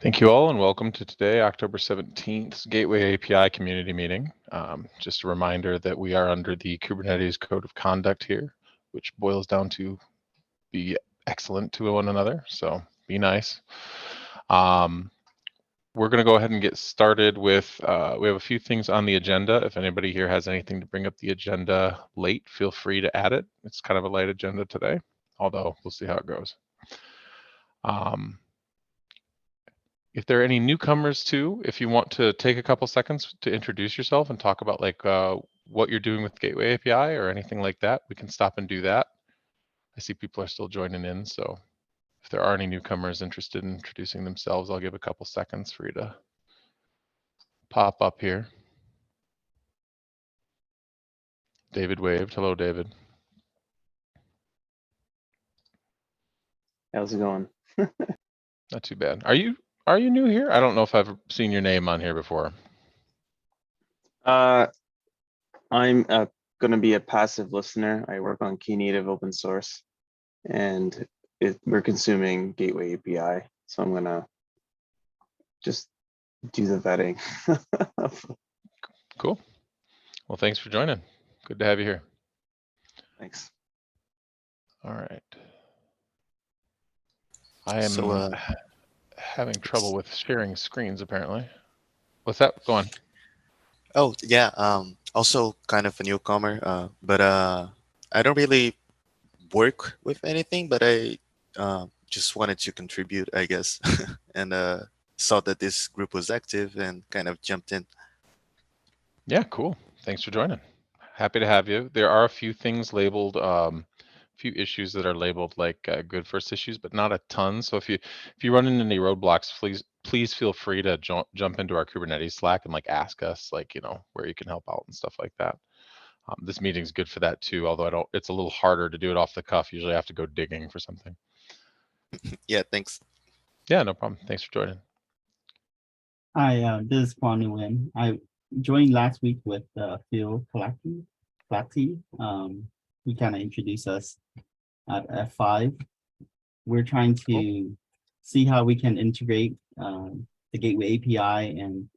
Thank you all and welcome to today, October 17th, Gateway API community meeting. Just a reminder that we are under the Kubernetes Code of Conduct here, which boils down to be excellent to one another, so be nice. We're going to go ahead and get started with, we have a few things on the agenda. If anybody here has anything to bring up the agenda late, feel free to add it. It's kind of a light agenda today, although we'll see how it goes. If there are any newcomers too, if you want to take a couple seconds to introduce yourself and talk about like what you're doing with Gateway API or anything like that, we can stop and do that. I see people are still joining in, so if there are any newcomers interested in introducing themselves, I'll give a couple seconds for you to pop up here. David waved. Hello, David. How's it going? Not too bad. Are you new here? I don't know if I've seen your name on here before. I'm going to be a passive listener. I work on key native open source, and we're consuming Gateway API. So I'm going to just do the vetting. Cool. Well, thanks for joining. Good to have you here. Thanks. All right. I am having trouble with sharing screens, apparently. What's that? Go on. Oh, yeah. Also kind of a newcomer, but I don't really work with anything, but I just wanted to contribute, I guess, and saw that this group was active and kind of jumped in. Yeah, cool. Thanks for joining. Happy to have you. There are a few things labeled, few issues that are labeled like good first issues, but not a ton. So if you run into any roadblocks, please feel free to jump into our Kubernetes Slack and like ask us like, you know, where you can help out and stuff like that. This meeting's good for that too, although it's a little harder to do it off the cuff. Usually I have to go digging for something. Yeah, thanks. Yeah, no problem. Thanks for joining. Hi, this is Kwang Nguyen. I joined last week with Phil Plati. He kind of introduced us at F5. We're trying to see how we can integrate the Gateway API and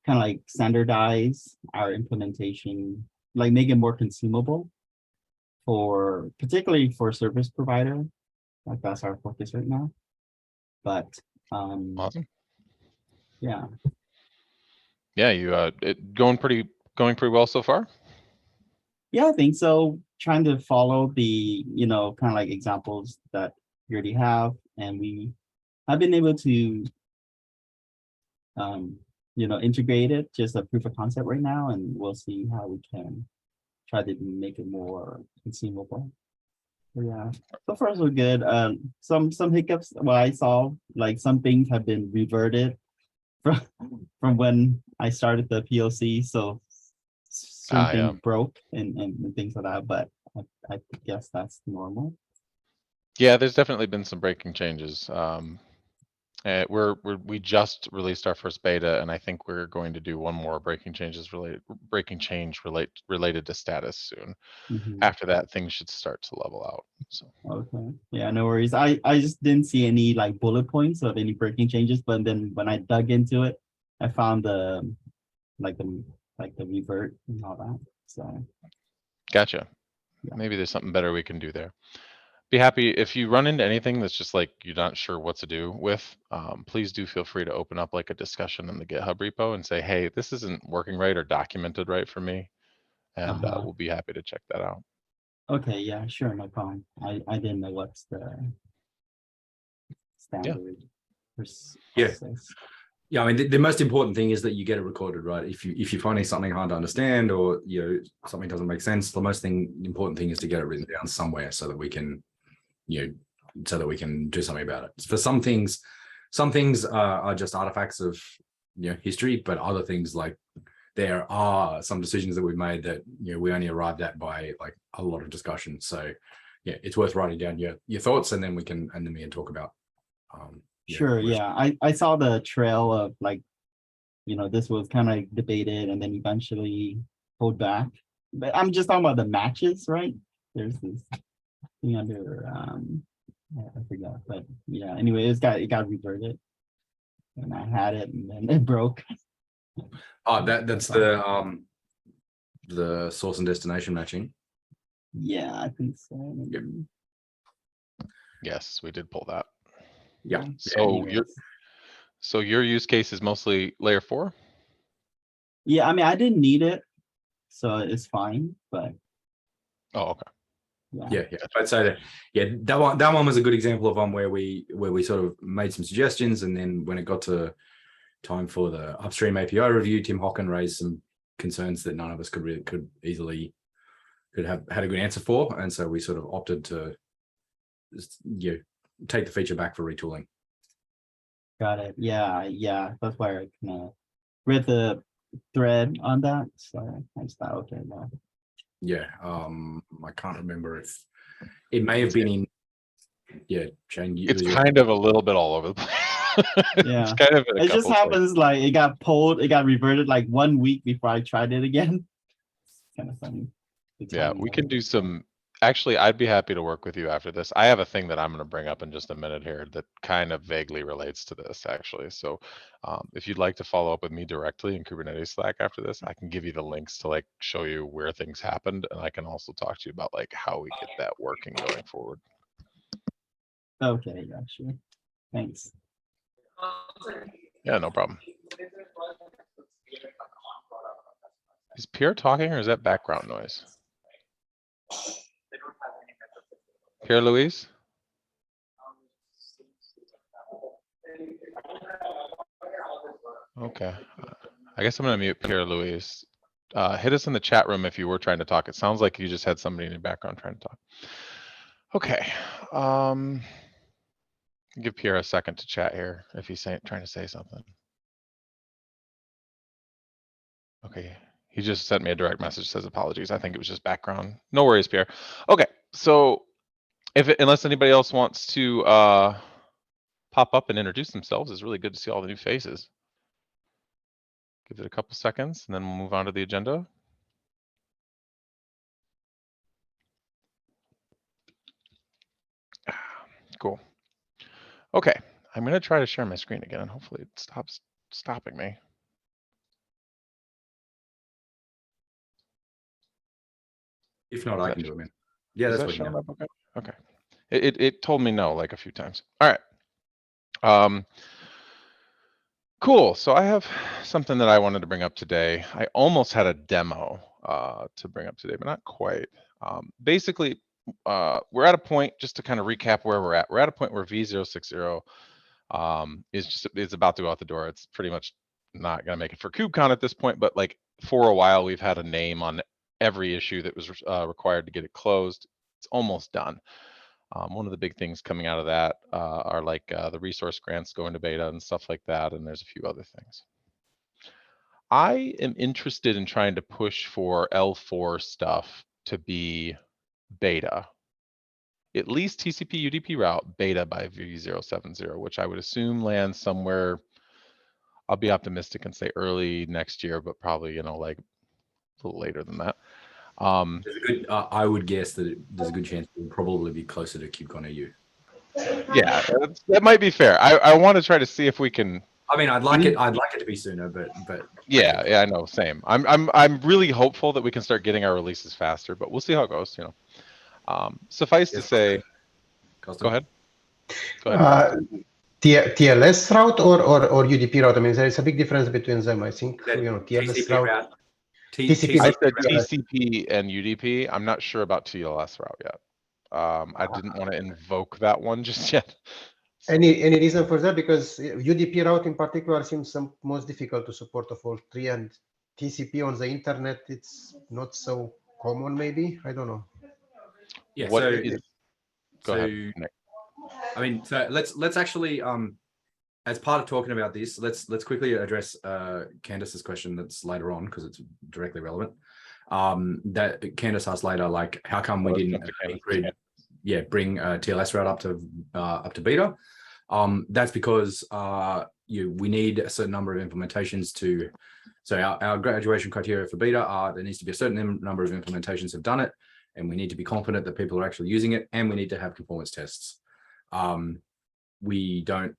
kind of like standardize our implementation, like make it more consumable particularly for service provider. Like that's our focus right now. But awesome. Yeah. Yeah, it going pretty well so far? Yeah, I think so. Trying to follow the, kind of like examples that we already have, and we have been able to, integrate it, just a proof of concept right now, and we'll see how we can try to make it more consumable. But yeah, so far so good. Some hiccups. Well, I saw like some things have been reverted from when I started the POC, so something broke and things like that, but I guess that's normal. Yeah, there's definitely been some breaking changes. We just released our first beta, and I think we're going to do one more breaking change related to status soon. Mm-hmm. After that, things should start to level out. So okay, yeah, no worries. I just didn't see any like bullet points of any breaking changes, but then when I dug into it, I found the revert and all that. So gotcha. Yeah. Maybe there's something better we can do there. Be happy if you run into anything that's just like you're not sure what to do with, please do feel free to open up like a discussion in the GitHub repo and say, hey, this isn't working right or documented right for me, and we'll be happy to check that out. Okay, yeah, sure, no problem. I didn't know what's the standard process. Yeah, I mean, the most important thing is that you get it recorded, right? If you're finding something hard to understand or something doesn't make sense, the important thing is to get it written down somewhere so that we can do something about it. For some things are just artifacts of history, but other things, like there are some decisions that we've made that we only arrived at by like a lot of discussion. So yeah, it's worth writing down your thoughts, and then we can talk about. Sure. Yeah, I saw the trail of like, this was kind of debated and then eventually pulled back. But I'm just talking about the matches, right? There's this thing under I forgot, but yeah, anyway, it got reverted. And I had it and then it broke. Oh, that's the source and destination matching. Yeah, I think so. Yep. Yes, we did pull that. Yeah. So anyways. your use case is mostly layer 4? Yeah, I mean, I didn't need it, so it's fine, but Oh, okay. Yeah. I'd say that. Yeah, that one was a good example of one where we sort of made some suggestions, and then when it got to time for the upstream API review, Tim Hocken raised some concerns that none of us could have had a good answer for, and so we sort of opted to take the feature back for retooling. got it. Yeah, that's why I kind of read the thread on that, so I just thought, okay, well, Yeah, I can't remember if it may have been in. Yeah, Shane, It's kind of a little bit all over the place. Yeah. It's kind of in a it just couple places. happens like it got pulled, it got reverted like 1 week before I tried it again. Kind of funny. The Yeah, timing we of can it. do some. Actually, I'd be happy to work with you after this. I have a thing that I'm going to bring up in just a minute here that kind of vaguely relates to this, actually. So, if you'd like to follow up with me directly in Kubernetes Slack after this, I can give you the links to like show you where things happened, and I can also talk to you about like how we get that working going forward. Okay, yeah, sure. Thanks. Yeah, no problem. Is Pierre talking or is that background noise? Pierre Louise? Okay. I guess I'm going to mute Pierre Louise. Hit us in the chat room if you were trying to talk. It sounds like you just had somebody in your background trying to talk. Okay. Give Pierre a second to chat here if he's trying to say something. Okay. He just sent me a direct message, says apologies. I think it was just background. No worries, Pierre. Okay. So unless anybody else wants to pop up and introduce themselves, it's really good to see all the new faces. Give it a couple seconds and then we'll move on to the agenda. Cool. Okay, I'm going to try to share my screen again and hopefully it stops stopping me. If not, I can do it, man. Yeah, Is that's that what showing up okay? Okay. It told me no like a few times. All right. Cool. So I have something that I wanted to bring up today. I almost had a demo to bring up today, but not quite. Basically, we're at a point, just to kind of recap where we're at. We're at a point where V060 is about to go out the door. It's pretty much not going to make it for KubeCon at this point, but like for a while, we've had a name on every issue that was required to get it closed. It's almost done. One of the big things coming out of that are like the resource grants going to beta and stuff like that, and there's a few other things. I am interested in trying to push for L4 stuff to be beta. At least TCP UDP route beta by V070, which I would assume lands somewhere. I'll be optimistic and say early next year, but probably, like a little later than that. I would guess that there's a good chance it will probably be closer to KubeCon EU. Yeah, that might be fair. I want to try to see if we can. I mean, I'd like it to be sooner, but yeah, I know, same. I'm really hopeful that we can start getting our releases faster, but we'll see how it goes. Suffice to say, go ahead. TLS route or UDP route? I mean, there is a big difference between them. I think TLS route. TCP I said TCP and UDP. I'm not sure about TLS route yet. I didn't want to invoke that one just yet. So. Any reason for that? Because UDP route in particular seems the most difficult to support of all three, and TCP on the internet, it's not so common. Maybe, I don't know. Yeah. Go ahead, Nick. I mean, so let's actually as part of talking about this, let's quickly address Candace's question that's later on because it's directly relevant. That Candace asked later, like, how come we didn't bring TLS route up to beta? That's because we need a certain number of implementations to. So our graduation criteria for beta are there needs to be a certain number of implementations have done it, and we need to be confident that people are actually using it, and we need to have conformance tests. We don't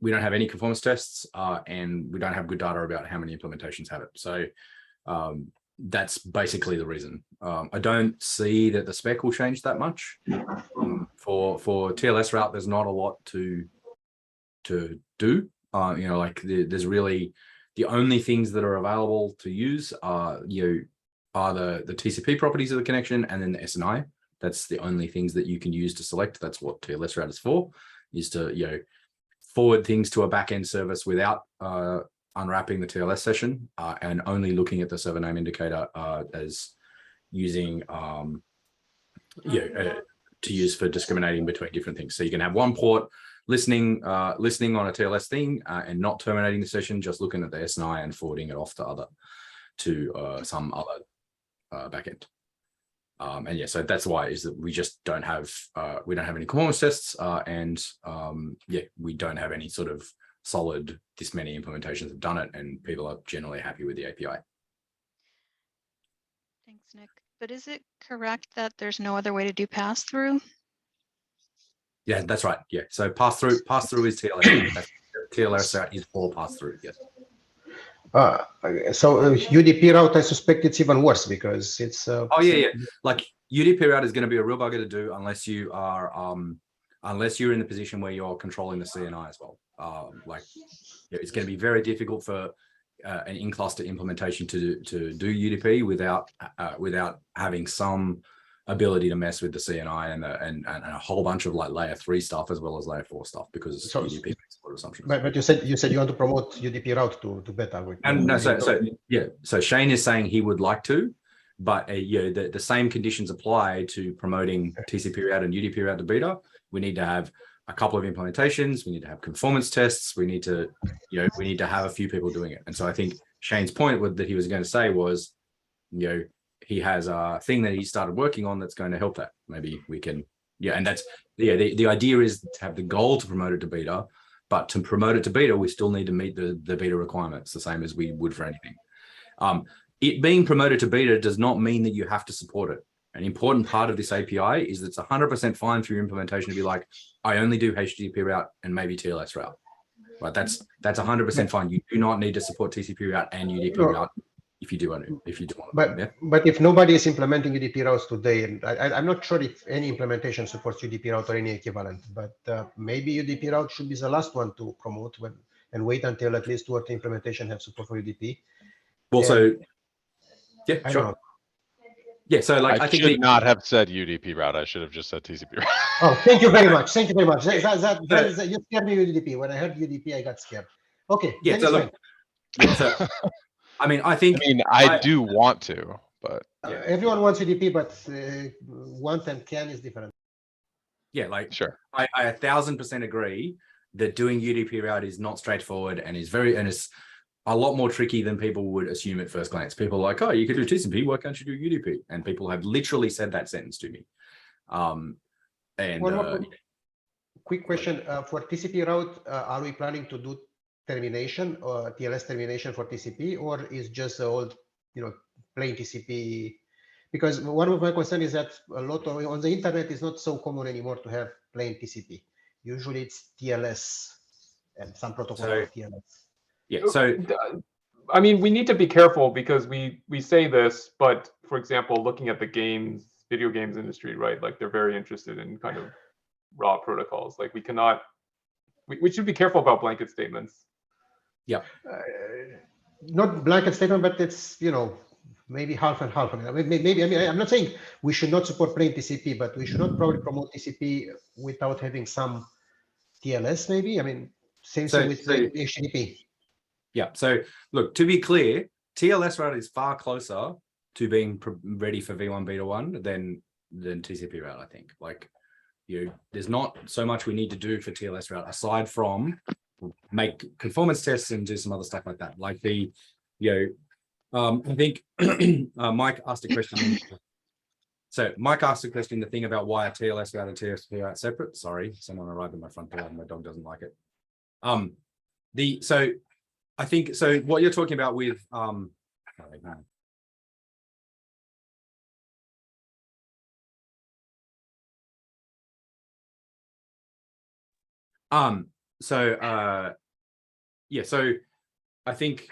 have any conformance tests, and we don't have good data about how many implementations have it. So that's basically the reason. I don't see that the spec will change that much. For TLS route, there's not a lot to do. There's really the only things that are available to use are the TCP properties of the connection and then the SNI. That's the only things that you can use to select. That's what TLS route is for, is to forward things to a backend service without unwrapping the TLS session and only looking at the server name indicator as using to use for discriminating between different things. So you can have one port listening on a TLS thing and not terminating the session, just looking at the SNI and forwarding it off to some other backend. And yeah, so that's why is that we just don't have any conformance tests, and we don't have any sort of solid this many implementations have done it, and people are generally happy with the API. Thanks, Nick. But is it correct that there's no other way to do pass through? Yeah, that's right. Yeah, so pass through is TLS. TLS route is for pass through. Yes. So UDP route, I suspect it's even worse because it's. Oh yeah. Like UDP route is going to be a real bugger to do unless you are unless you're in the position where you're controlling the CNI as well. It's going to be very difficult for an in-cluster implementation to do UDP without having some ability to mess with the CNI and a whole bunch of like layer 3 stuff as well as layer 4 stuff, because UDP makes a lot of assumptions. But you said you want to promote UDP route to beta. And no, so Shane is saying he would like to, but the same conditions apply to promoting TCP route and UDP route to beta. We need to have a couple of implementations. We need to have conformance tests. We need to have a few people doing it. And so I think Shane's point that he was going to say was, he has a thing that he started working on that's going to help that. Maybe we can, and that's, the idea is to have the goal to promote it to beta, but to promote it to beta, we still need to meet the beta requirements, the same as we would for anything. It being promoted to beta does not mean that you have to support it. An important part of this API is that it's 100% fine for your implementation to be like, I only do HTTP route and maybe TLS route. Right? That's 100% fine. You do not need to support TCP route and UDP route if you do want to. But if nobody is implementing UDP routes today, and I'm not sure if any implementation supports UDP route or any equivalent, but maybe UDP route should be the last one to promote and wait until at least 2 or 3 implementation have support for UDP. Well, sure. Yeah, so like I think should not have said UDP route. I should have just said TCP route. Oh, thank you very much. Thank you very much. You scared me with UDP. When I heard UDP, I got scared. Okay. Yeah. So look. Yeah, so, I do want to, but everyone wants UDP, but want and can is different. Yeah, like sure. I 1000% agree that doing UDP route is not straightforward and is a lot more tricky than people would assume at first glance. People are like, oh, you could do TCP, why can't you do UDP? And people have literally said that sentence to me. Quick question for TCP route, are we planning to do termination or TLS termination for TCP, or is just the old, plain TCP? Because one of my concerns is that a lot of on the internet is not so common anymore to have plain TCP. Usually it's TLS and some protocol of TLS. Yeah, so we need to be careful because we say this, but for example, looking at the video games industry, right? Like they're very interested in kind of raw protocols. Like we should be careful about blanket statements. Yeah. Not blanket statement, but it's, maybe half and half. I'm not saying we should not support plain TCP, but we should not probably promote TCP without having some TLS maybe. Same thing with HTTP. Yeah. So look, to be clear, TLS route is far closer to being ready for V1 beta 1 than TCP route. I think there's not so much we need to do for TLS route aside from make conformance tests and do some other stuff like that. Like I think Mike asked a question. So Mike asked a question, the thing about why a TLS route and TCP route separate. Sorry, someone arrived at my front door and my dog doesn't like it. I think so. What you're talking about with Yeah, so I think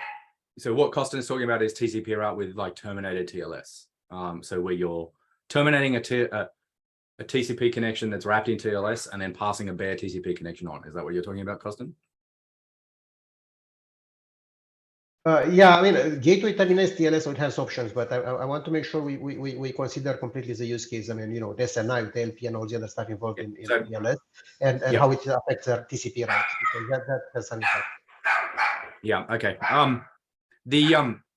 so what Costin is talking about is TCP route with like terminated TLS. So where you're terminating a TCP connection that's wrapped in TLS and then passing a bare TCP connection on. Is that what you're talking about, Costin? Yeah, I mean, gateway terminates TLS, it has options, but I want to make sure we consider completely the use case. I mean, you know, the SNI with the LP and all the other stuff involved in TLS, and how it affects our TCP route, because that has some impact. Yeah. Okay.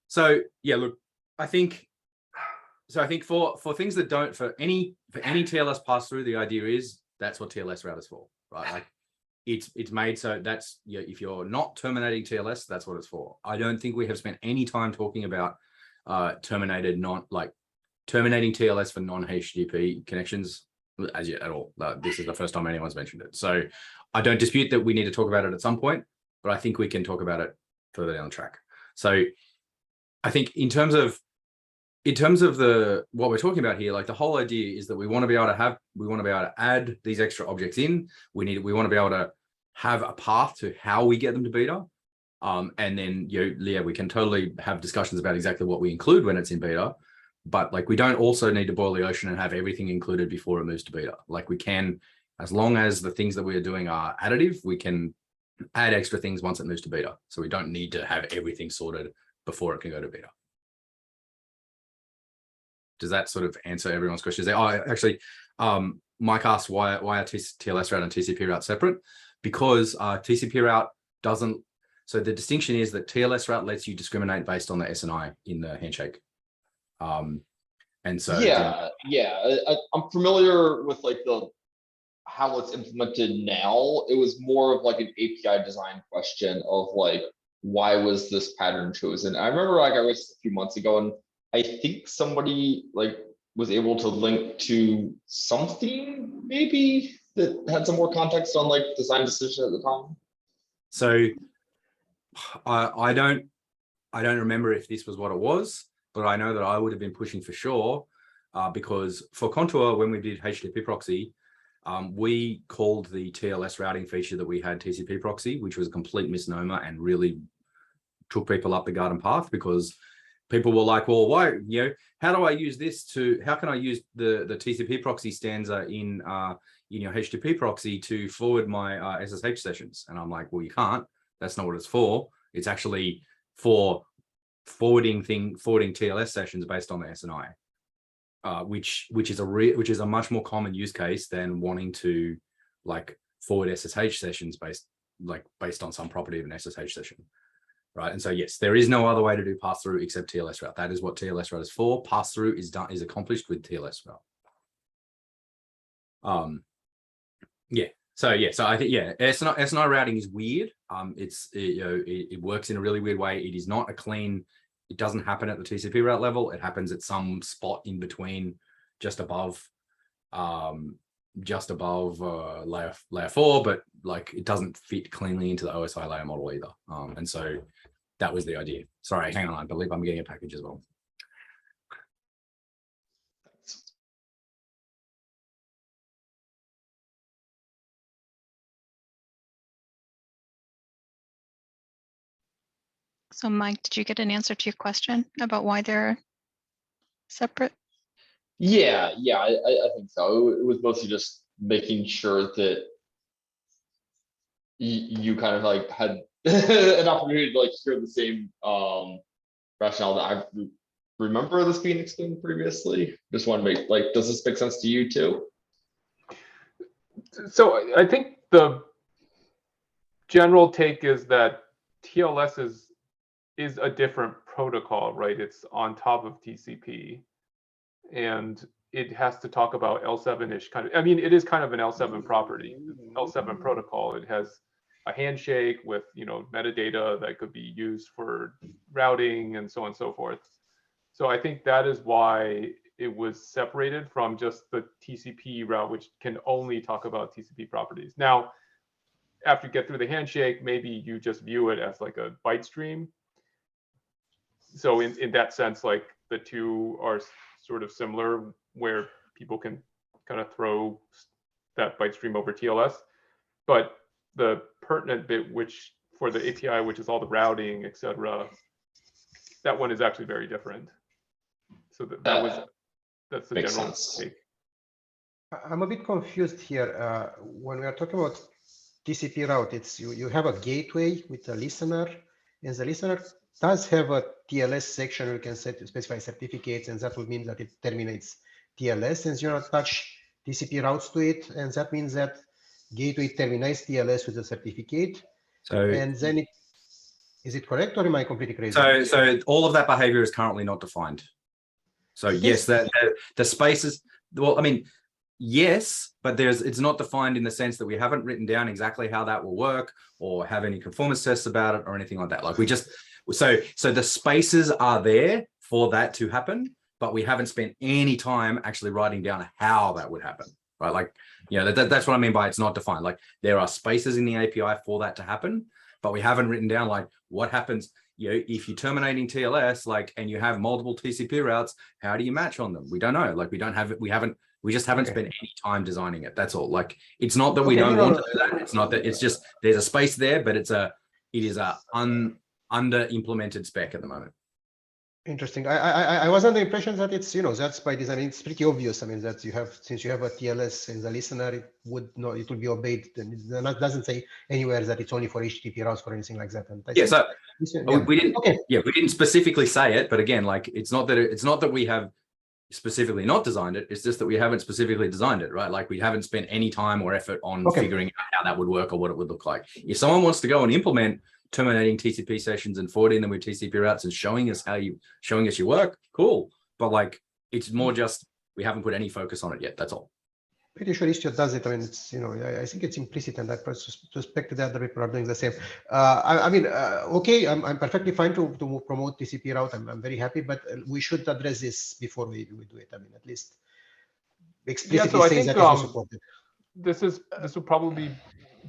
So yeah, look, I think for things that don't for any TLS pass through, the idea is that's what TLS route is for, right? Like it's made so that's if you're not terminating TLS, that's what it's for. I don't think we have spent any time talking about terminating TLS for non-HTTP connections as yet at all. This is the first time anyone's mentioned it. So I don't dispute that we need to talk about it at some point, but I think we can talk about it further down the track. So I think in terms of what we're talking about here, like the whole idea is that we want to be able to add these extra objects in. We want to be able to have a path to how we get them to beta. And then we can totally have discussions about exactly what we include when it's in beta. But like we don't also need to boil the ocean and have everything included before it moves to beta. Like we can, as long as the things that we are doing are additive, we can add extra things once it moves to beta. So we don't need to have everything sorted before it can go to beta. Does that sort of answer everyone's questions there? Oh, actually, Mike asked why are TLS route and TCP route separate? Because TCP route doesn't. So the distinction is that TLS route lets you discriminate based on the SNI in the handshake. And so I'm familiar with like how it's implemented now. It was more of like an API design question of like, why was this pattern chosen? I remember like I was a few months ago and I think somebody like was able to link to something maybe that had some more context on like design decision at the time. So I don't remember if this was what it was, but I know that I would have been pushing for sure because for Contour, when we did HTTP proxy, we called the TLS routing feature that we had TCP proxy, which was a complete misnomer and really took people up the garden path because people were like, well, why, how do I use this how can I use the TCP proxy stanza in your HTTP proxy to forward my SSH sessions? And I'm like, well, you can't. That's not what it's for. It's actually for forwarding TLS sessions based on the SNI, which is a much more common use case than wanting to like forward SSH sessions based on some property of an SSH session. Right. And so, yes, there is no other way to do pass through except TLS route. That is what TLS route is for. Pass through is accomplished with TLS route. So I think, SNI routing is weird. It works in a really weird way. It is not a clean, it doesn't happen at the TCP route level. It happens at some spot in between, just above layer 4, but like it doesn't fit cleanly into the OSI layer model either. And so that was the idea. Sorry, hang on. I believe I'm getting a package as well. So Mike, did you get an answer to your question about why they're separate? Yeah, I think so. It was mostly just making sure that you kind of like had an opportunity to like hear the same rationale that I remember this being explained previously. Just want to make like, does this make sense to you too? So I think the general take is that TLS is a different protocol, right? It's on top of TCP, and it has to talk about L7-ish kind of. I mean, it is kind of an L7 property, L7 protocol. It has a handshake with metadata that could be used for routing and so on and so forth. So I think that is why it was separated from just the TCP route, which can only talk about TCP properties. Now, after you get through the handshake, maybe you just view it as like a byte stream. So in that sense, like the two are sort of similar, where people can kind of throw that byte stream over TLS. But the pertinent bit, which for the API, which is all the routing, etc., that one is actually very different. So that's the Makes general sense. take. I'm a bit confused here. When we are talking about TCP route, it's you have a gateway with a listener, and the listener does have a TLS section where you can specify certificates, and that will mean that it terminates TLS, and you attach TCP routes to it, and that means that gateway terminates TLS with a certificate, So and then is it correct, or am I completely crazy? So all of that behavior is currently not defined. So yes, that the spaces. Well, I mean, yes, but it's not defined in the sense that we haven't written down exactly how that will work or have any conformance tests about it or anything like that. Like we just so the spaces are there for that to happen, but we haven't spent any time actually writing down how that would happen. Right? Like, you know, that's what I mean by it's not defined. Like there are spaces in the API for that to happen, but we haven't written down like what happens. You know, if you're terminating TLS, like, and you have multiple TCP routes, how do you match on them? We don't know. Like, we don't have it. We just haven't spent any time designing it. That's all. Like, it's not that we don't want to do that. It's not that. It's just there's a space there, but it is a under implemented spec at the moment. Interesting. I was under the impression that it's, you know, that's by design. It's pretty obvious. I mean, that you have, since you have a TLS in the listener, it would be obeyed. And it doesn't say anywhere that it's only for HTTP routes or anything like that. And Yeah, so we didn't. Okay. Yeah, we didn't specifically say it, but again, like it's not that we have specifically not designed it. It's just that we haven't specifically designed it, right? Like we haven't spent any time or effort on figuring out how that would work or what it would look like. If someone wants to go and implement terminating TCP sessions and forwarding them with TCP routes and showing us your work, cool. But like, it's more just, we haven't put any focus on it yet. That's all. Pretty sure Istio does it. I mean, it's, you know, I think it's implicit, and I suspect that other people are doing the same. I mean, okay, I'm perfectly fine to promote TCP route. I'm very happy, but we should address this before we do it. I mean, at least explicitly saying that it's supported. This would probably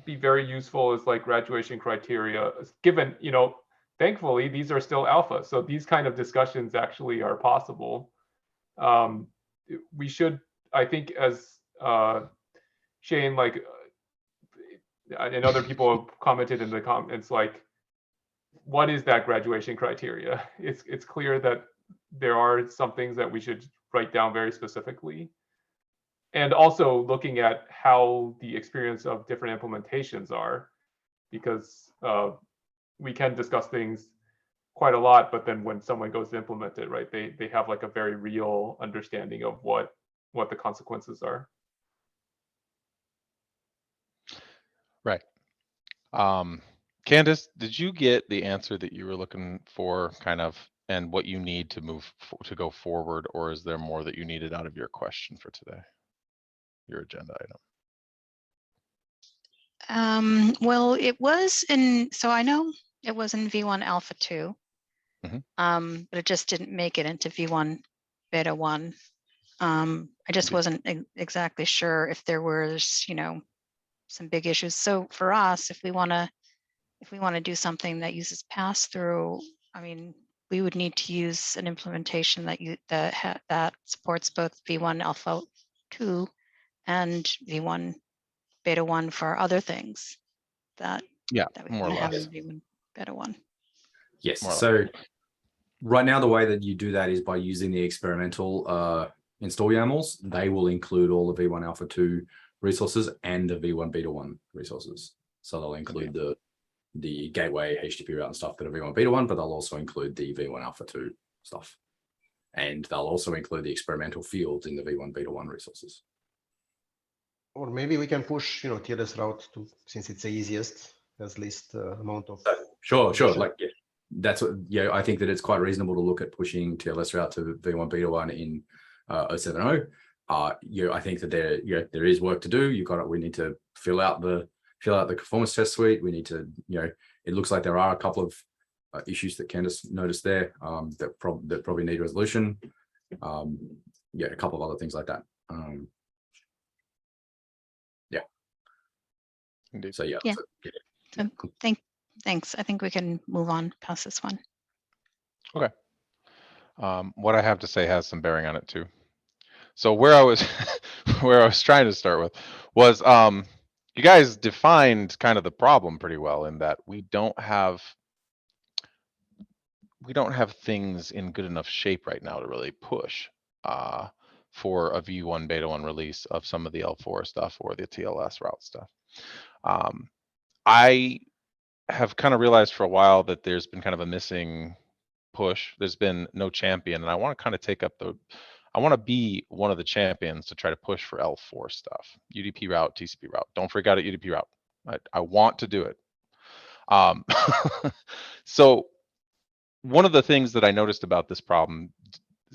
be very useful as like graduation criteria, given, you know, thankfully these are still alpha, so these kind of discussions actually are possible. We should, I think, as Shane, like, and other people have commented in the comments, like, what is that graduation criteria? It's clear that there are some things that we should write down very specifically. And also looking at how the experience of different implementations are, because we can discuss things quite a lot, but then when someone goes to implement it, right, they have like a very real understanding of what the consequences are. Right. Candace, did you get the answer that you were looking for, kind of, and what you need to to go forward, or is there more that you needed out of your question for today? Your agenda item. Well, it was so I know it was in V1 Alpha 2, but it just didn't make it into V1 Beta 1. I just wasn't exactly sure if there was, you know, some big issues. So for us, if we want to do something that uses pass through, I mean, we would need to use an implementation that supports both V1 Alpha 2 and V1 Beta 1 for other things that we want to have in V1 Beta 1. Yes. So right now, the way that you do that is by using the experimental install YAMLs. They will include all the V1 Alpha 2 resources and the V1 Beta 1 resources. So they'll include the gateway, HTTP route and stuff that are V1 Beta 1, but they'll also include the V1 Alpha 2 stuff. And they'll also include the experimental fields in the V1 Beta 1 resources. Or maybe we can push, you know, TLS route to, since it's the easiest, has least amount of. Sure. Like, yeah, that's what, yeah, I think that it's quite reasonable to look at pushing TLS route to V1 Beta 1 in 070. I think that there is work to do. We need to fill out the conformance test suite. We need to, it looks like there are a couple of issues that Candace noticed there that probably need resolution. A couple of other things like that. Indeed. So thanks. I think we can move on past this one. Okay. What I have to say has some bearing on it too. So where I was trying to start with was, you guys defined kind of the problem pretty well in that we don't have things in good enough shape right now to really push for a V1 beta 1 release of some of the L4 stuff or the TLS route stuff. I have kind of realized for a while that there's been kind of a missing push. There's been no champion, and I want to kind of take up I want to be one of the champions to try to push for L4 stuff, UDP route, TCP route. Don't freak out at UDP route. I want to do it. So one of the things that I noticed about this problem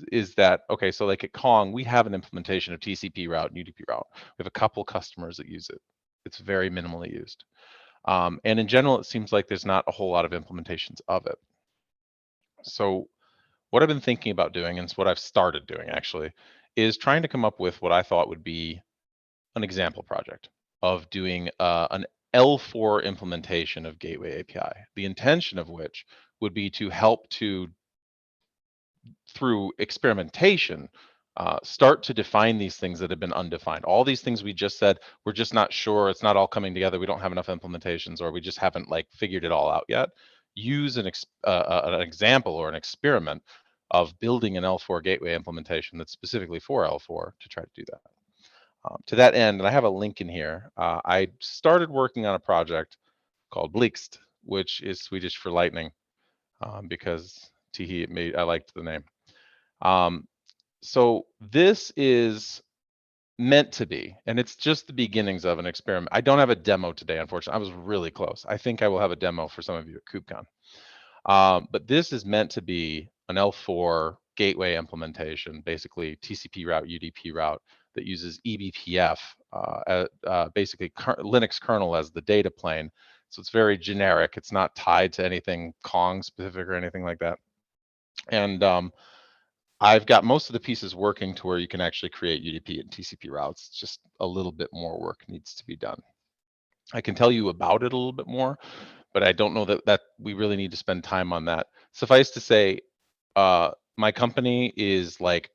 is that, okay, so like at Kong, we have an implementation of TCP route and UDP route. We have a couple customers that use it. It's very minimally used. And in general, it seems like there's not a whole lot of implementations of it. So what I've been thinking about doing, and it's what I've started doing actually, is trying to come up with what I thought would be an example project of doing an L4 implementation of Gateway API. The intention of which would be to help to, through experimentation, start to define these things that have been undefined. All these things we just said, we're just not sure, it's not all coming together, we don't have enough implementations, or we just haven't like figured it all out yet. Use an example or an experiment of building an L4 gateway implementation that's specifically for L4 to try to do that. To that end, and I have a link in here, I started working on a project called Blixt, which is Swedish for lightning, because I liked the name. So this is meant to be, and it's just the beginnings of an experiment. I don't have a demo today, unfortunately. I was really close. I think I will have a demo for some of you at KubeCon. But this is meant to be an L4 gateway implementation, basically TCP route, UDP route that uses eBPF, basically Linux kernel as the data plane. So it's very generic. It's not tied to anything Kong specific or anything like that. And I've got most of the pieces working to where you can actually create UDP and TCP routes. It's just a little bit more work needs to be done. I can tell you about it a little bit more, but I don't know that we really need to spend time on that. Suffice to say, my company is like,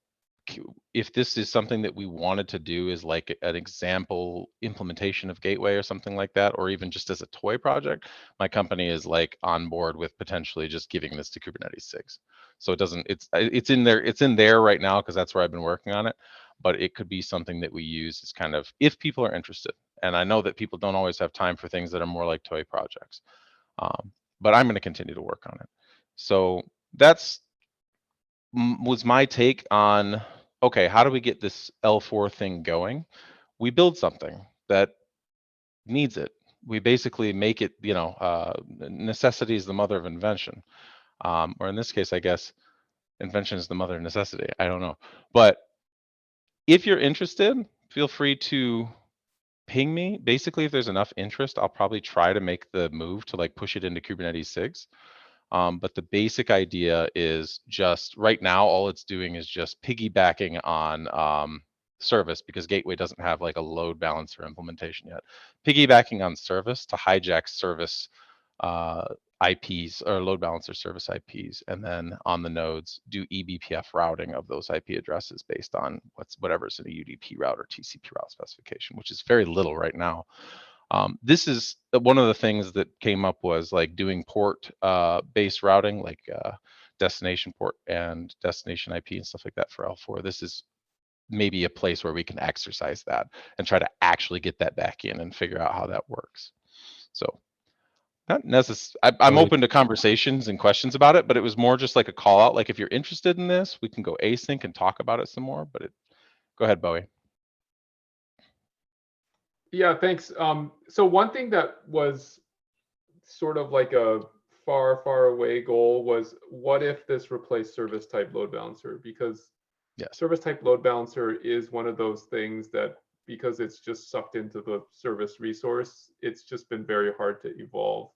if this is something that we wanted to do is like an example implementation of Gateway or something like that, or even just as a toy project, my company is like on board with potentially just giving this to Kubernetes SIGs. So it's in there right now because that's where I've been working on it, but it could be something that we use as kind of, if people are interested. And I know that people don't always have time for things that are more like toy projects, but I'm going to continue to work on it. So that's was my take on, okay, how do we get this L4 thing going? We build something that needs it. We basically make it, necessity is the mother of invention. Or in this case, I guess, invention is the mother of necessity. I don't know. But if you're interested, feel free to ping me. Basically, if there's enough interest, I'll probably try to make the move to like push it into Kubernetes SIGs. But the basic idea is just right now, all it's doing is just piggybacking on service, because Gateway doesn't have like a load balancer implementation yet. Piggybacking on service to hijack service IPs or load balancer service IPs, and then on the nodes do eBPF routing of those IP addresses based on whatever's in a UDP route or TCP route specification, which is very little right now. This is one of the things that came up was like doing port based routing, like destination port and destination IP and stuff like that for L4. This is maybe a place where we can exercise that and try to actually get that back in and figure out how that works. So not necessarily, I'm open to conversations and questions about it, but it was more just like a call out. Like if you're interested in this, we can go async and talk about it some more, but go ahead, Bowie. Yeah, thanks. So one thing that was sort of like a far, far away goal was, what if this replaced service type load balancer? Because service type load balancer is one of those things that, because it's just sucked into the service resource, it's just been very hard to evolve.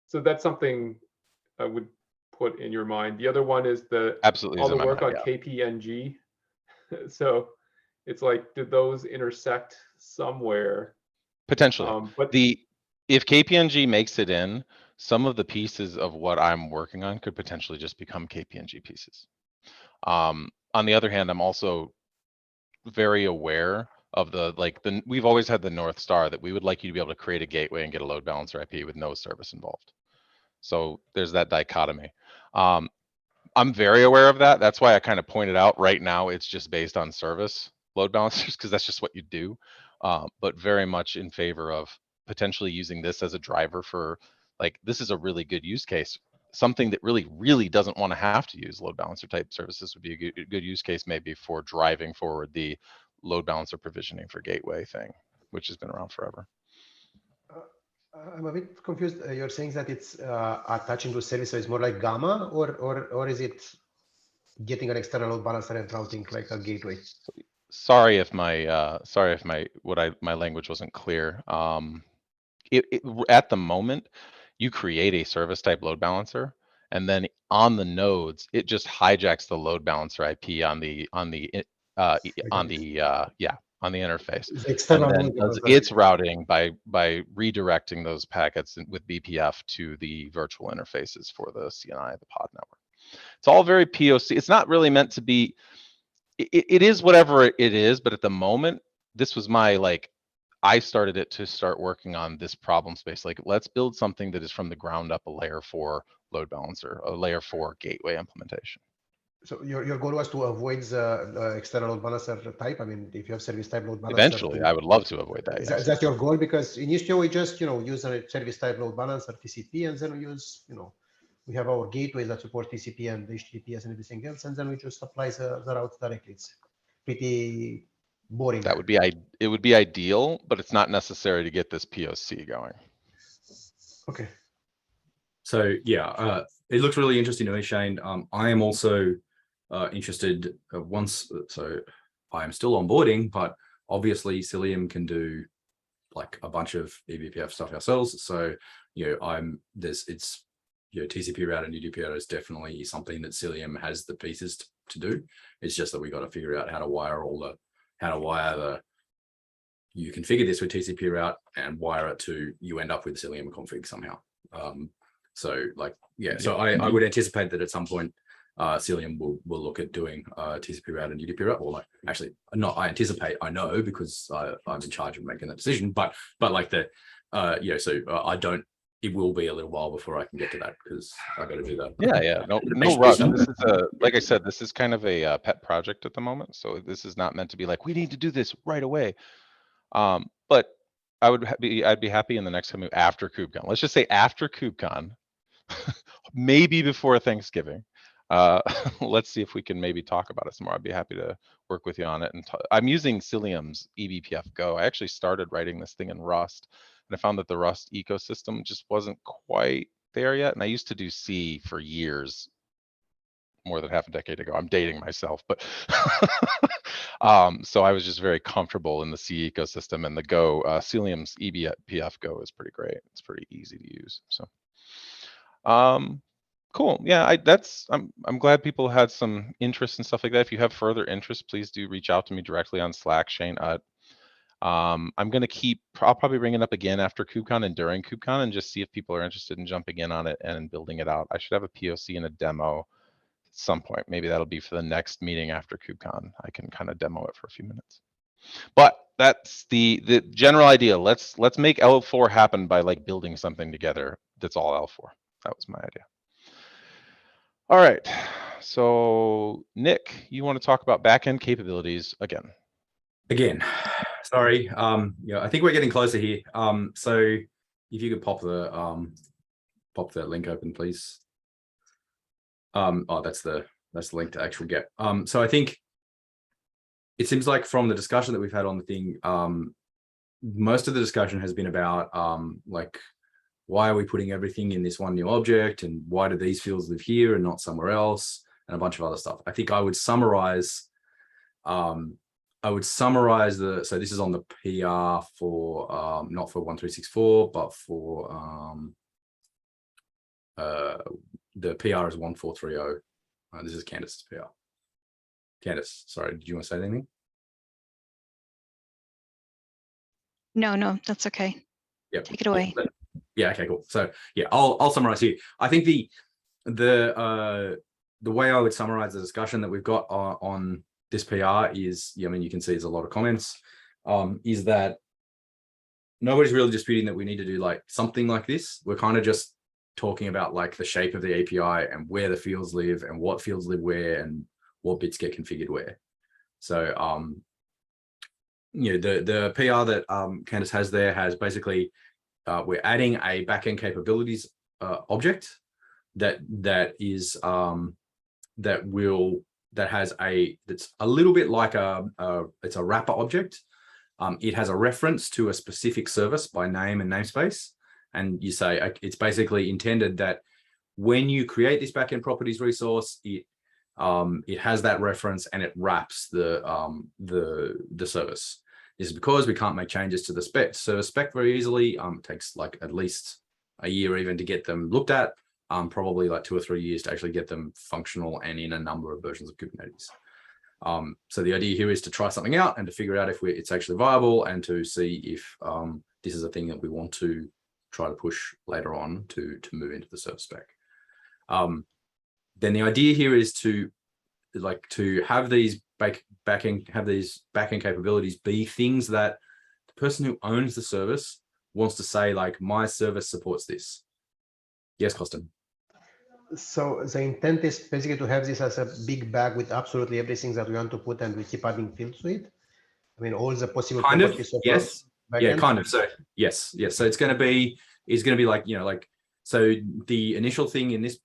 So that's something I would put in your mind. The other one is all the work on KPNG. So it's like, did those intersect somewhere? Potentially. But if KPNG makes it in, some of the pieces of what I'm working on could potentially just become KPNG pieces. On the other hand, I'm also very aware of the we've always had the North Star that we would like you to be able to create a gateway and get a load balancer IP with no service involved. So there's that dichotomy. I'm very aware of that. That's why I kind of pointed out right now it's just based on service load balancers because that's just what you do. But very much in favor of potentially using this as a driver for this is a really good use case. Something that really doesn't want to have to use load balancer type services would be a good use case maybe for driving forward the load balancer provisioning for gateway thing, which has been around forever. I'm a bit confused. You're saying that it's attaching to service, so it's more like Gamma, or is it getting an external load balancer and routing like a gateway? Sorry if my my language wasn't clear. At the moment, you create a service type load balancer, and then on the nodes, it just hijacks the load balancer IP on the interface, The external and then load does balancer. its routing by redirecting those packets with BPF to the virtual interfaces for the CNI, the pod network. It's all very POC. It's not really meant to be. It is whatever it is, but at the moment, this was my I started it to start working on this problem space. Let's build something that is from the ground up a layer 4 load balancer, a layer 4 gateway implementation. So your goal was to avoid the external load balancer type. I mean, if you have service type load balancer. Eventually, I would love to avoid that. Is that your goal? Because in Istio we just use a service type load balancer TCP, and then we use we have our gateways that support TCP and HTTPS and everything else, and then we just apply the route directly. It's pretty boring. That would be it would be ideal, but it's not necessary to get this POC going. Okay. So yeah, it looks really interesting to me, Shane. I am also interested so I am still onboarding, but obviously Cilium can do a bunch of eBPF stuff ourselves. So it's TCP route and UDP route is definitely something that Cilium has the pieces to do. It's just that we got to figure out how to wire you configure this with TCP route and wire it to you end up with Cilium config somehow. So I would anticipate that at some point Cilium will look at doing TCP route and UDP route. Or I anticipate, I know because I'm in charge of making that decision. But I don't. It will be a little while before I can get to that because I got to do that. Yeah. No rush. This is like I said, this is kind of a pet project at the moment. So this is not meant to be we need to do this right away. But I'd be happy in the next time after KubeCon. Let's just say after KubeCon, maybe before Thanksgiving. Let's see if we can maybe talk about it some more. I'd be happy to work with you on it. And I'm using Cilium's eBPF Go. I actually started writing this thing in Rust, and I found that the Rust ecosystem just wasn't quite there yet. And I used to do C for years, more than half a decade ago. I'm dating myself, but so I was just very comfortable in the C ecosystem, and the Go, Cilium's eBPF Go is pretty great. It's pretty easy to use. So, cool. Yeah, I'm glad people had some interest and stuff like that. If you have further interest, please do reach out to me directly on Slack, Shane. I'll probably bring it up again after KubeCon and during KubeCon and just see if people are interested in jumping in on it and building it out. I should have a POC and a demo at some point. Maybe that'll be for the next meeting after KubeCon. I can kind of demo it for a few minutes. But that's the general idea. Let's make L4 happen by building something together that's all L4. That was my idea. All right. So Nick, you want to talk about backend capabilities again? Sorry. I think we're getting closer here. So if you could pop the link open, please. That's the link to actually get. So I think it seems like from the discussion that we've had on the thing, most of the discussion has been about why are we putting everything in this one new object, and why do these fields live here and not somewhere else, and a bunch of other stuff. I think I would summarize. So this is on the PR for not for 1364, but for the PR is 1430. This is Candace's PR. Candace, sorry, did you want to say anything? No, that's okay. Yep. Take it away. Yeah. Okay. Cool. So yeah, I'll summarize here. I think the way I would summarize the discussion that we've got on this PR is, you can see there's a lot of comments. is that nobody's really disputing that we need to do like something like this. We're kind of just talking about like the shape of the API and where the fields live and what fields live where and what bits get configured where. So, the PR that Candace has there has basically, we're adding a backend capabilities object that's a little bit like it's a wrapper object. It has a reference to a specific service by name and namespace. And you say it's basically intended that when you create this backend properties resource, it has that reference and it wraps the service. This is because we can't make changes to the service spec very easily. It takes like at least a year even to get them looked at. Probably like 2 or 3 years to actually get them functional and in a number of versions of Kubernetes. So the idea here is to try something out and to figure out if it's actually viable and to see if this is a thing that we want to try to push later on to move into the service spec. Then the idea here is to have these backend capabilities be things that the person who owns the service wants to say, like, my service supports this. Yes, Costin. So the intent is basically to have this as a big bag with absolutely everything that we want to put, and we keep adding fields to it. I mean, all the possible properties of yes. Yeah, backend. kind of. So yes. So it's going to be like, so the initial thing in this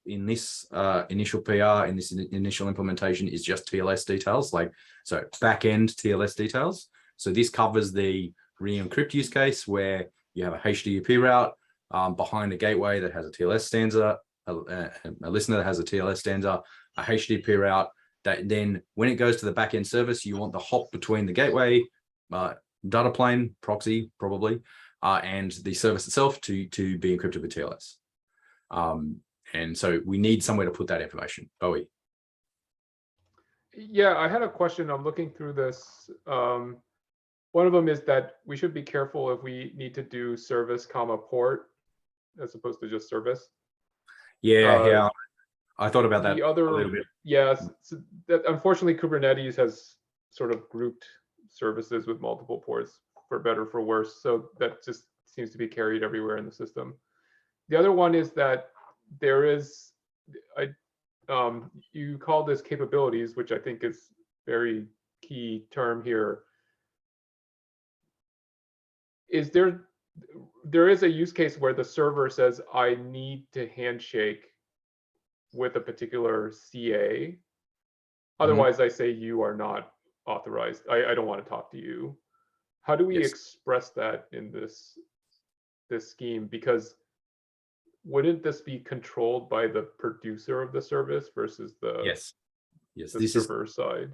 initial PR, in this initial implementation is just TLS details, so backend TLS details. So this covers the re-encrypt use case where you have a HTTP route behind a gateway that has a TLS stanza, a listener that has a TLS stanza, a HTTP route that then when it goes to the backend service, you want the hop between the gateway, data plane, proxy probably, and the service itself to be encrypted with TLS. And so we need somewhere to put that information. Bowie. Yeah, I had a question. I'm looking through this. One of them is that we should be careful if we need to do service comma port as opposed to just service. Yeah. I thought about that a little bit. Yes, so unfortunately, Kubernetes has sort of grouped services with multiple ports, for better, for worse. So that just seems to be carried everywhere in the system. The other one is that there is, you call this capabilities, which I think is very key term here. Is there is a use case where the server says, I need to handshake with a particular CA. Otherwise, I say you are not authorized. I don't want to talk to you. How do we express that in this scheme? Because wouldn't this be controlled by the producer of the service versus the the server side?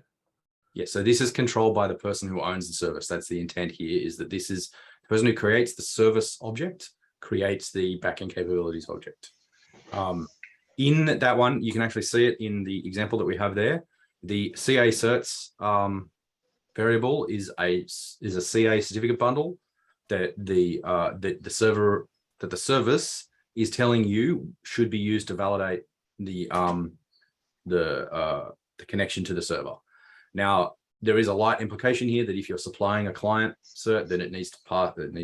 Yes, so this is controlled by the person who owns the service. That's the intent here, is that this is the person who creates the service object, creates the backend capabilities object. In that one, you can actually see it in the example that we have there. The CA certs variable is a CA certificate bundle that the service is telling you should be used to validate the connection to the server. Now, there is a light implication here that if you're supplying a client cert, then it needs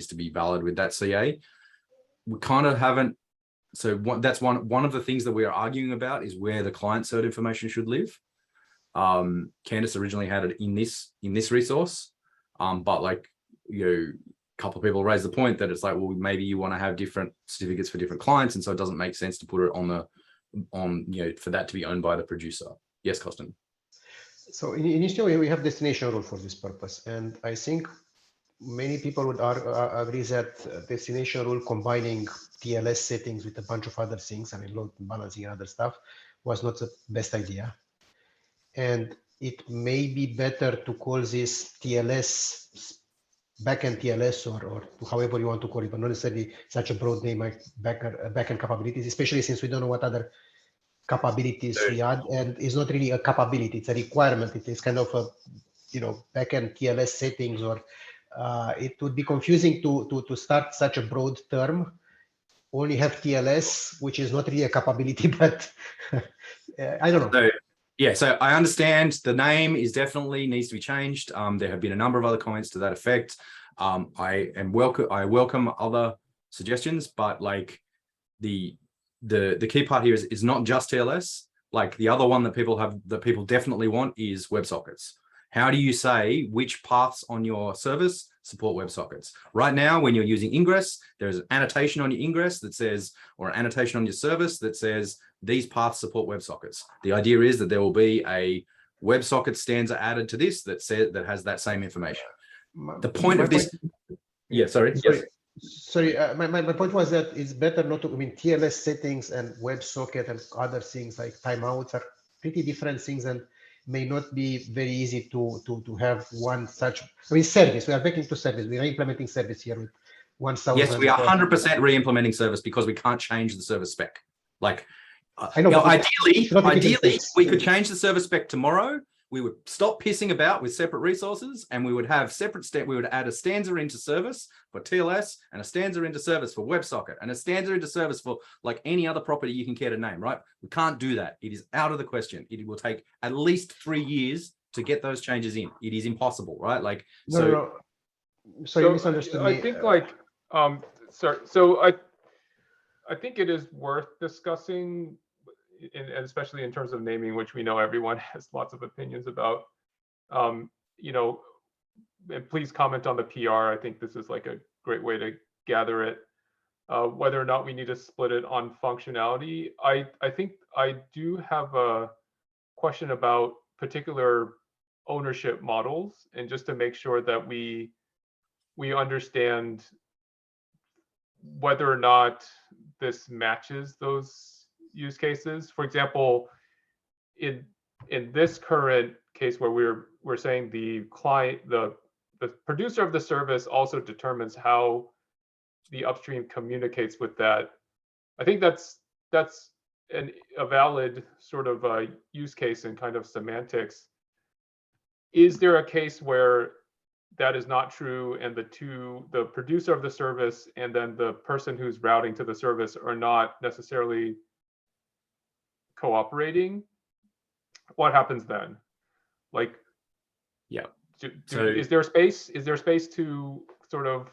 to be valid with that CA. We kind of haven't. So that's one of the things that we are arguing about is where the client cert information should live. Candace originally had it in this resource, but a couple of people raised the point that it's like, well, maybe you want to have different certificates for different clients, and so it doesn't make sense to put it for that to be owned by the producer. Yes, Costin. So initially we have destination rule for this purpose, and I think many people would agree that destination rule combining TLS settings with a bunch of other things, I mean, load balancing and other stuff, was not the best idea. And it may be better to call this TLS, backend TLS, or however you want to call it, but not necessarily such a broad name like backend capabilities, especially since we don't know what other capabilities we add, and it's not really a capability, it's a requirement. It is kind of a, backend TLS settings, or it would be confusing to start such a broad term, only have TLS, which is not really a capability, but I don't know. Yeah, so I understand the name is definitely needs to be changed. There have been a number of other comments to that effect. I welcome other suggestions, but like the key part here is not just TLS. Like the other one that people definitely want is WebSockets. How do you say which paths on your service support WebSockets? Right now, when you're using Ingress, there's an annotation on your Ingress that says, or an annotation on your service that says, these paths support WebSockets. The idea is that there will be a WebSocket stanza added to this that has that same information. The point of this, yeah, sorry. Sorry, my point was that it's better not to, I mean, TLS settings and WebSocket and other things like timeouts are pretty different things and may not be very easy to have one such, I mean, service. We are back into service. We are implementing service here with 1,000. Yes, we are 100% re-implementing service because we can't change the service spec. Like, I know, ideally, we could change the service spec tomorrow. We would stop pissing about with separate resources, and we would have separate we would add a stanza into service for TLS and a stanza into service for WebSocket and a stanza into service for like any other property you can care to name, right? We can't do that. It is out of the question. It will take at least 3 years to get those changes in. It is impossible, right? Like, no. So you misunderstood me. I think like, sorry. So I think it is worth discussing, and especially in terms of naming, which we know everyone has lots of opinions about. You know, and please comment on the PR. I think this is like a great way to gather it. Whether or not we need to split it on functionality, I think I do have a question about particular ownership models, and just to make sure that we understand whether or not this matches those use cases. For example, in this current case where we're saying the client, the producer of the service also determines how the upstream communicates with that. I think that's a valid sort of use case and kind of semantics. Is there a case where that is not true and the producer of the service and then the person who's routing to the service are not necessarily cooperating? What happens then? Like, yeah. Is there space to sort of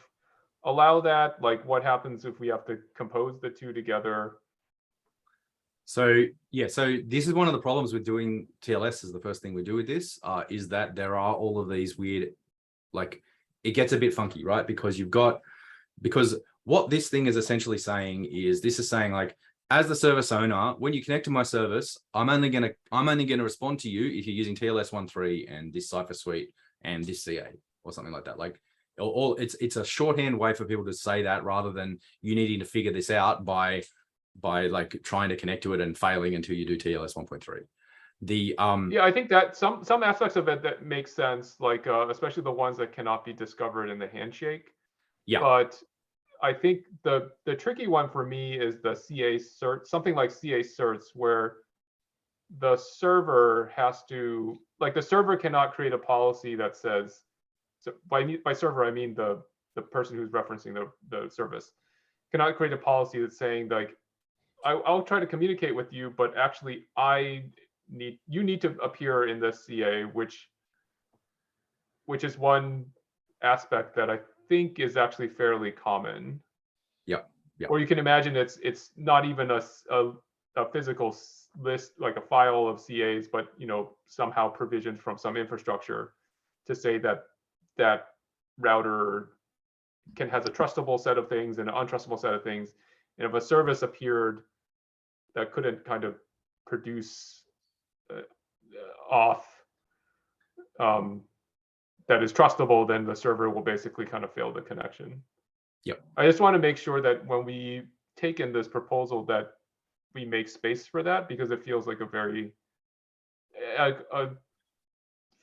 allow that? Like, what happens if we have to compose the two together? So yeah, so this is one of the problems with doing TLS. Is the first thing we do with this is that there are all of these weird, like, it gets a bit funky, right? Because what this thing is essentially saying is, this is saying like, as the service owner, when you connect to my service, I'm only gonna respond to you if you're using TLS 1.3 and this Cipher suite and this CA or something like that. Like, it's a shorthand way for people to say that, rather than you needing to figure this out by like trying to connect to it and failing until you do TLS 1.3. Yeah, I think that some aspects of it that make sense, like especially the ones that cannot be discovered in the handshake. Yeah. But I think the tricky one for me is the CA cert, something like CA certs, where the server has to, like, the server cannot create a policy that says, so by server I mean the person who's referencing the service cannot create a policy that's saying like, I'll try to communicate with you, but actually you need to appear in the CA, which is one aspect that I think is actually fairly common. Yeah. Or you can imagine it's not even a physical list, like a file of CAs, but somehow provisioned from some infrastructure to say that router has a trustable set of things and an untrustable set of things. And if a service appeared that couldn't kind of produce auth that is trustable, then the server will basically kind of fail the connection. Yep. I just want to make sure that when we take in this proposal that we make space for that, because it feels like a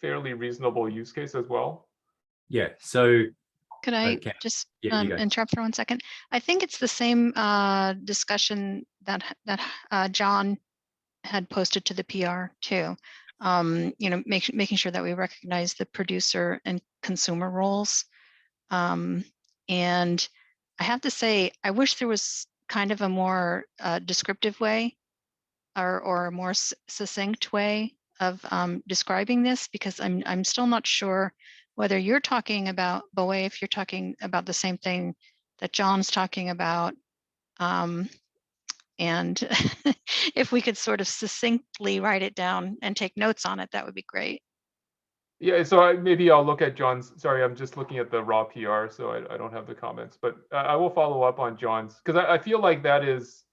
fairly reasonable use case as well. Yeah. So could I just interrupt for 1 second? I think it's the same discussion that John had posted to the PR too. Making sure that we recognize the producer and consumer roles. And I have to say, I wish there was kind of a more descriptive way or a more succinct way of describing this, because I'm still not sure whether you're talking about, Boe, if you're talking about the same thing that John's talking about. And if we could sort of succinctly write it down and take notes on it, that would be great. Yeah, so maybe I'll look at John's. Sorry, I'm just looking at the raw PR, so I don't have the comments, but I will follow up on John's, because I feel like that is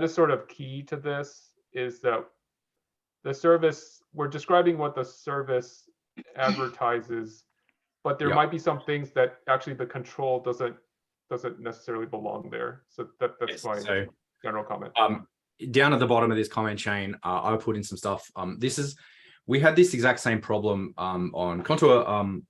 sort of key to this, is that the service, we're describing what the service advertises, but there might be some things that actually the control doesn't necessarily belong there. So that's my general comment. Down at the bottom of this comment chain, I put in some stuff. We had this exact same problem on Contour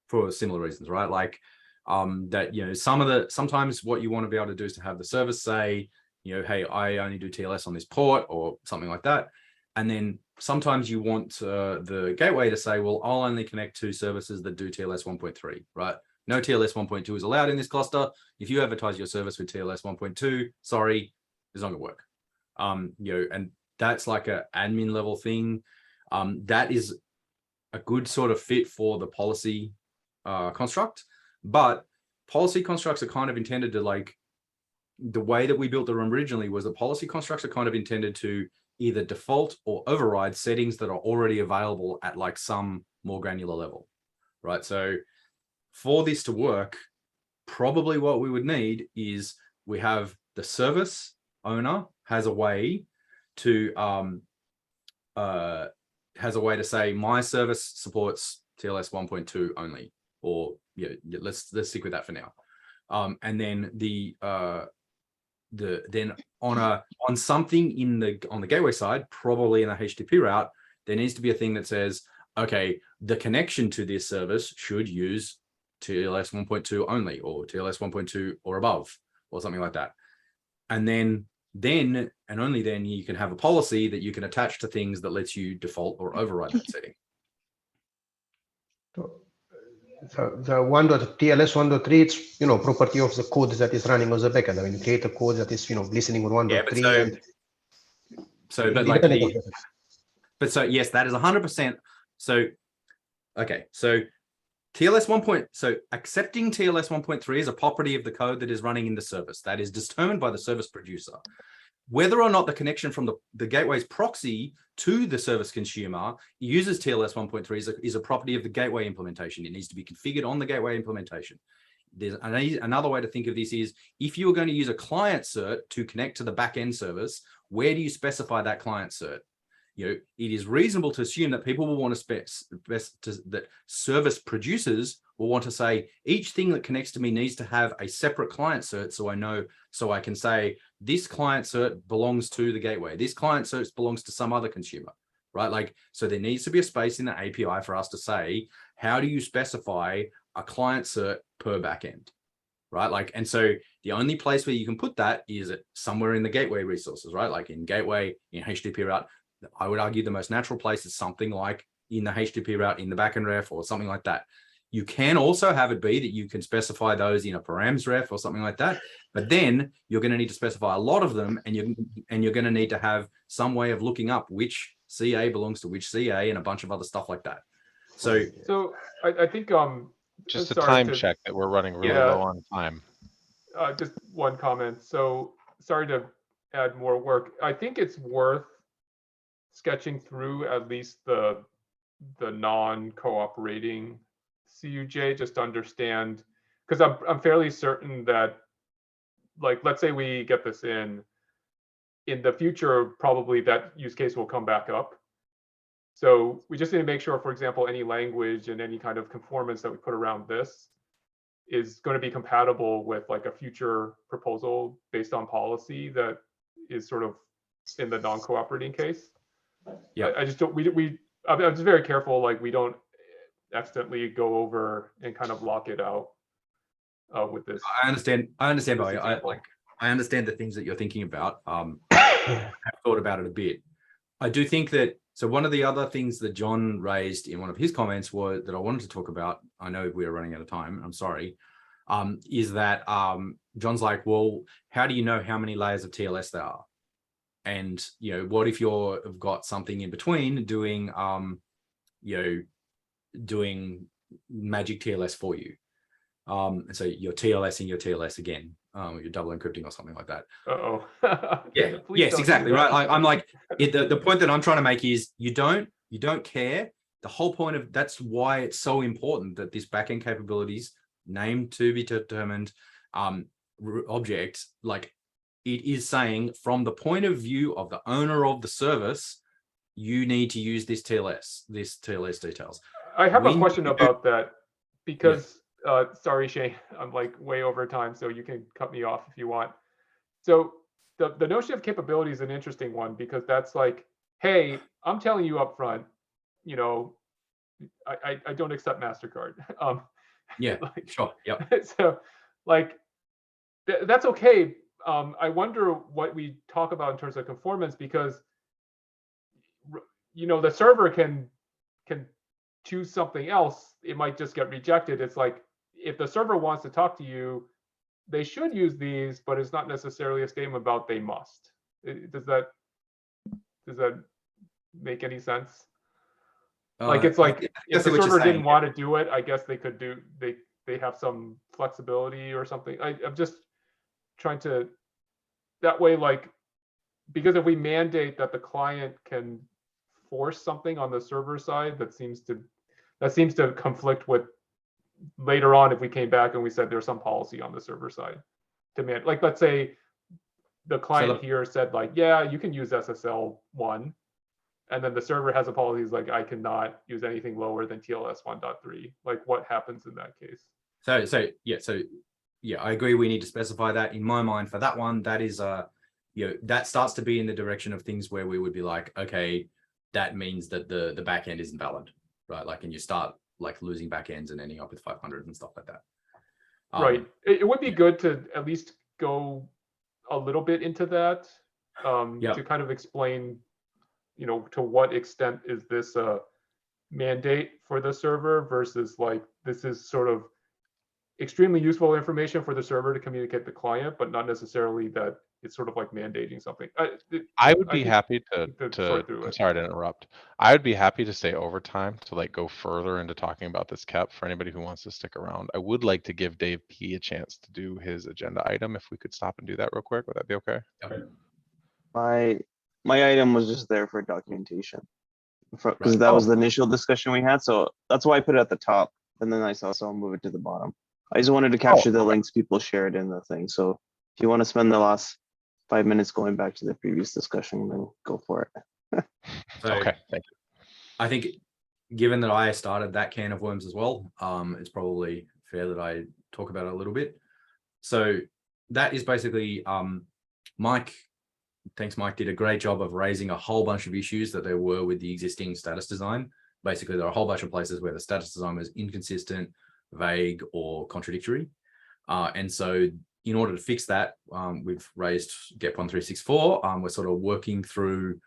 for similar reasons, right? Like that, you know, sometimes what you want to be able to do is to have the service say, you know, hey, I only do TLS on this port or something like that. And then sometimes you want the gateway to say, well, I'll only connect to services that do TLS 1.3, right? No TLS 1.2 is allowed in this cluster. If you advertise your service with TLS 1.2, sorry, it's not gonna work. You know, and that's like an admin level thing. That is a good sort of fit for the policy construct, but policy constructs are kind of intended to, like, the way that we built them originally was the policy constructs are kind of intended to either default or override settings that are already available at like some more granular level, right? So for this to work, probably what we would need is we have the service owner has a way to say my service supports TLS 1.2 only, or yeah, let's stick with that for now. And then then on something on the gateway side, probably in the HTTP route, there needs to be a thing that says, okay, the connection to this service should use TLS 1.2 only, or TLS 1.2 or above, or something like that. And then and only then you can have a policy that you can attach to things that lets you default or override that setting. So the TLS 1.3, it's, you know, property of the code that is running on the backend. I mean, you create a code that is, you know, listening on 1.3 so yes, that is 100%. So okay, so TLS so accepting TLS 1.3 is a property of the code that is running in the service that is determined by the service producer. Whether or not the connection from the gateway's proxy to the service consumer uses TLS 1.3 is a property of the gateway implementation. It needs to be configured on the gateway implementation. There's another way to think of this is, if you're going to use a client cert to connect to the backend service, where do you specify that client cert? You know, it is reasonable to assume that people will want that service producers will want to say, each thing that connects to me needs to have a separate client cert, so I know, so I can say this client cert belongs to the gateway, this client cert belongs to some other consumer, right? Like, so there needs to be a space in the API for us to say, how do you specify a client cert per backend, right? Like, and so the only place where you can put that is somewhere in the gateway resources, right? Like in gateway, in HTTP route. I would argue the most natural place is something like in the HTTP route in the backend ref or something like that. You can also have it be that you can specify those in a params ref or something like that, but then you're going to need to specify a lot of them, and you're going to need to have some way of looking up which CA belongs to which CA and a bunch of other stuff like that. So I think just a time check that we're running really low on time. Just one comment. So sorry to add more work. I think it's worth sketching through at least the non-cooperating CUJ, just to understand, because I'm fairly certain that, like, let's say we get this in the future, probably that use case will come back up. So we just need to make sure, for example, any language and any kind of conformance that we put around this is going to be compatible with like a future proposal based on policy that is sort of in the non-cooperating case. Yeah, I just don't. I'm just very careful, like we don't accidentally go over and kind of lock it out with this. I understand. I understand the things that you're thinking about. I've thought about it a bit. I do think that. So one of the other things that John raised in one of his comments was that I wanted to talk about. I know we're running out of time. I'm sorry. Is that John's like, well, how do you know how many layers of TLS there are? And what if you've got something in between doing doing magic TLS for you, and so you're TLSing your TLS again, you're double encrypting or something like that. Uh-oh. Yeah. Please Yes, don't do exactly. that. Right. I'm like, the point that I'm trying to make is you don't care. The whole point of that's why it's so important that this backend capabilities named to be determined object, like it is saying from the point of view of the owner of the service, you need to use this TLS details. I have a When question you- about that because, sorry, Shane, I'm like way over time, so you can cut me off if you want. So the notion of capability is an interesting one because that's like, hey, I'm telling you up front, I don't accept MasterCard. Yeah, like, sure. Yep. So like, that's okay. I wonder what we talk about in terms of conformance because, the server can choose something else. It might just get rejected. It's like, if the server wants to talk to you, they should use these, but it's not necessarily a statement about they must. Does that make any sense? Like, it's like, if the server didn't want to do it, I guess they could do, they have some flexibility or something. I'm just trying to, that way, like, because if we mandate that the client can force something on the server side, that seems to conflict with later on if we came back and we said there's some policy on the server side to man, like, let's say the client here said like, yeah, you can use SSL 1, and then the server has a policy is like, I cannot use anything lower than TLS 1.3. Like, what happens in that case? So yeah, I agree. We need to specify that. In my mind, for that one, that is that starts to be in the direction of things where we would be like, okay, that means that the back end isn't valid, right? Like, and you start like losing backends and ending up with 500 and stuff like that. Right. It would be good to at least go a little bit into that, to kind of explain, to what extent is this a mandate for the server versus like, this is sort of extremely useful information for the server to communicate the client, but not necessarily that it's sort of like mandating something. I would be happy sort through I'm it. sorry to interrupt. I would be happy to stay overtime to like go further into talking about this cap for anybody who wants to stick around. I would like to give Dave P a chance to do his agenda item. If we could stop and do that real quick, would that be okay? My item was just there for documentation. Because Right. that was the initial discussion we had. So that's why I put it at the top. And then I saw someone move it to the bottom. I just wanted to capture the links people shared in the thing. So if you want to spend the last 5 minutes going back to the previous discussion, then go for it. So, Okay, thank you. I think given that I started that can of worms as well, it's probably fair that I talk about it a little bit. So that is basically Mike did a great job of raising a whole bunch of issues that there were with the existing status design. Basically, there are a whole bunch of places where the status design was inconsistent, vague, or contradictory. And so in order to fix that, we've raised GEP 1364. We're sort of working through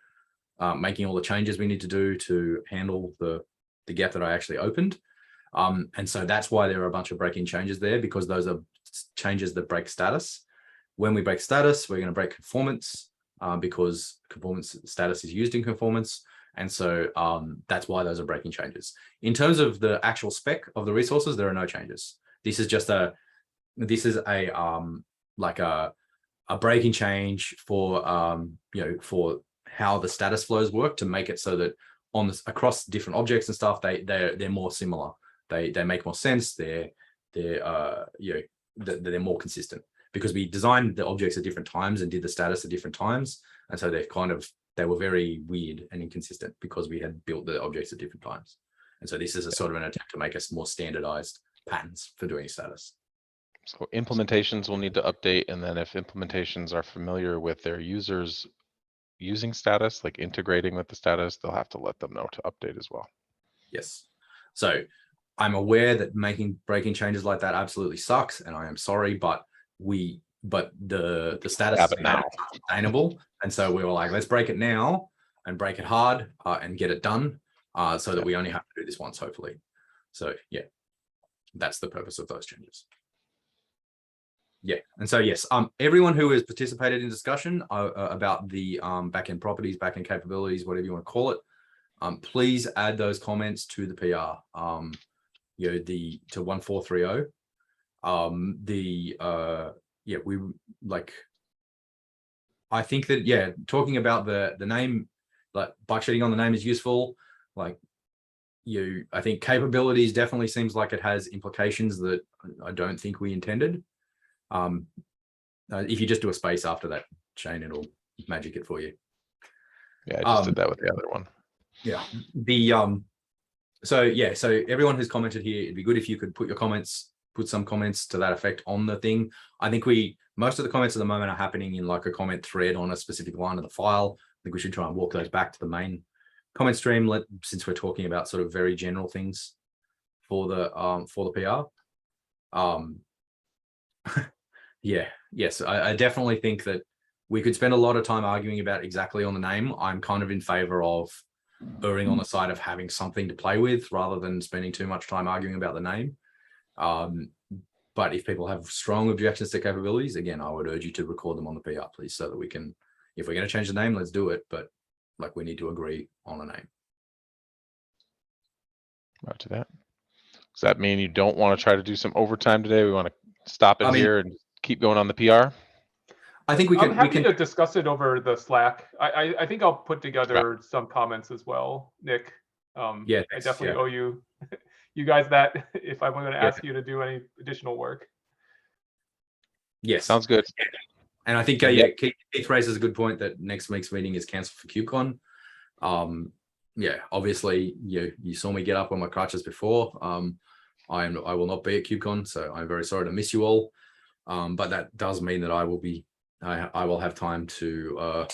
making all the changes we need to do to handle the gap that I actually opened. And so that's why there are a bunch of break-in changes there, because those are changes that break status. When we break status, we're going to break conformance, because conformance status is used in conformance. And so that's why those are breaking changes. In terms of the actual spec of the resources, there are no changes. This is just a breaking change for for how the status flows work, to make it so that on this across different objects and stuff, they're more similar. They make more sense. They're more consistent, because we designed the objects at different times and did the status at different times. And so they were very weird and inconsistent because we had built the objects at different times. And so this is a sort of an attempt to make us more standardized patterns for doing status. So implementations will need to update, and then if implementations are familiar with their users using status, like integrating with the status, they'll have to let them know to update as well. Yes. So I'm aware that breaking changes like that absolutely sucks, and I am sorry, but the status is now sustainable. And so we were like, let's break it now and break it hard and get it done, so that we only have to do this once, hopefully. So yeah, that's the purpose of those changes. Yeah, and so yes, everyone who has participated in discussion about the backend properties, backend capabilities, whatever you want to call it, please add those comments to the PR. You know, to 1430. Yeah, we like. I think that, yeah, talking about the name, like bike sheeting on the name is useful. Like, I think capabilities definitely seems like it has implications that I don't think we intended. If you just do a space after that chain, it'll magic it for you. Yeah, I just did that with the other one. Yeah. So everyone who's commented here, it'd be good if you could put some comments to that effect on the thing. I think most of the comments at the moment are happening in like a comment thread on a specific line of the file. I think we should try and walk those back to the main comment stream, since we're talking about sort of very general things for the PR. Yes, I definitely think that we could spend a lot of time arguing about exactly on the name. I'm kind of in favor of erring on the side of having something to play with rather than spending too much time arguing about the name. But if people have strong objections to capabilities, again, I would urge you to record them on the PR, please, so that we can, if we're going to change the name, let's do it. But like, we need to agree on a name. Roger that. Does that mean you don't want to try to do some overtime today? We want to stop it here and keep going on the PR? I think we can. I'm happy to discuss it over the Slack. I think I'll put together some comments as well, Nick. Yeah, I definitely owe you guys that if I'm going to ask you to do any additional work. Yes, sounds good. And I think Keith raises a good point that next week's meeting is cancelled for KubeCon. Yeah, obviously you saw me get up on my crutches before. I will not be at KubeCon, so I'm very sorry to miss you all. But that does mean that I will have time to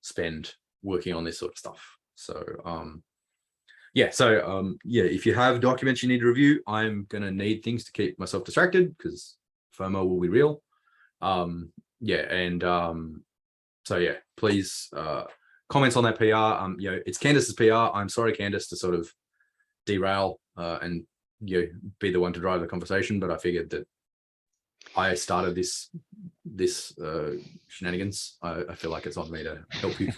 spend working on this sort of stuff. So if you have documents you need to review, I'm gonna need things to keep myself distracted because FOMO will be real. Please comments on that PR. It's Candace's PR. I'm sorry, Candace, to sort of derail and be the one to drive the conversation, but I figured that I started this shenanigans. I feel like it's on me to help you.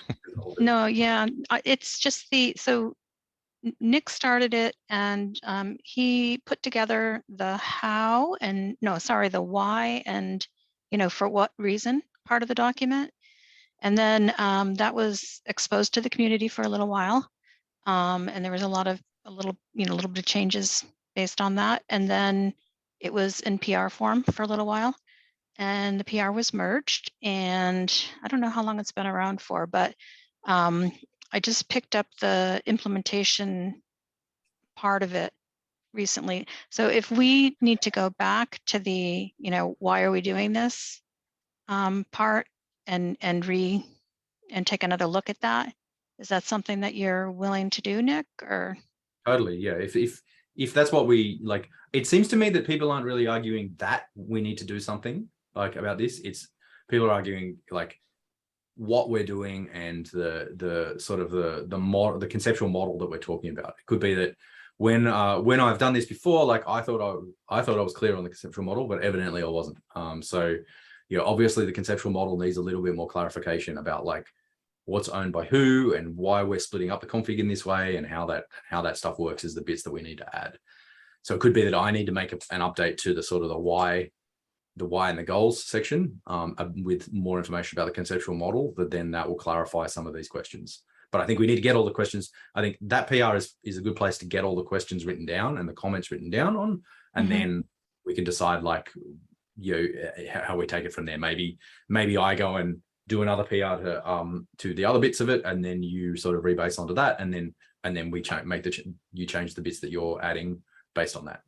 No, yeah, it's just so Nick started it, and he put together the how and the why and for what reason part of the document, and then that was exposed to the community for a little while, and there was a little bit of changes based on that, and then it was in PR form for a little while, and the PR was merged, and I don't know how long it's been around for, but I just picked up the implementation part of it recently. So if we need to go back to the, why are we doing this part and take another look at that, is that something that you're willing to do, Nick? Or totally, yeah. If that's what we like, it seems to me that people aren't really arguing that we need to do something like about this. It's people are arguing like what we're doing and the sort of the model, the conceptual model that we're talking about. It could be that when I've done this before, like I thought I was clear on the conceptual model, but evidently I wasn't. So obviously the conceptual model needs a little bit more clarification about like what's owned by who and why we're splitting up the config in this way and how that stuff works is the bits that we need to add. So it could be that I need to make an update to the sort of the why and the goals section with more information about the conceptual model, but then that will clarify some of these questions. But I think we need to get all the questions. I think that PR is a good place to get all the questions written down and the comments written down on, and then we can decide like, how we take it from there. Maybe I go and do another PR to the other bits of it, and then you sort of rebase onto that, and then we you change the bits that you're adding based on that.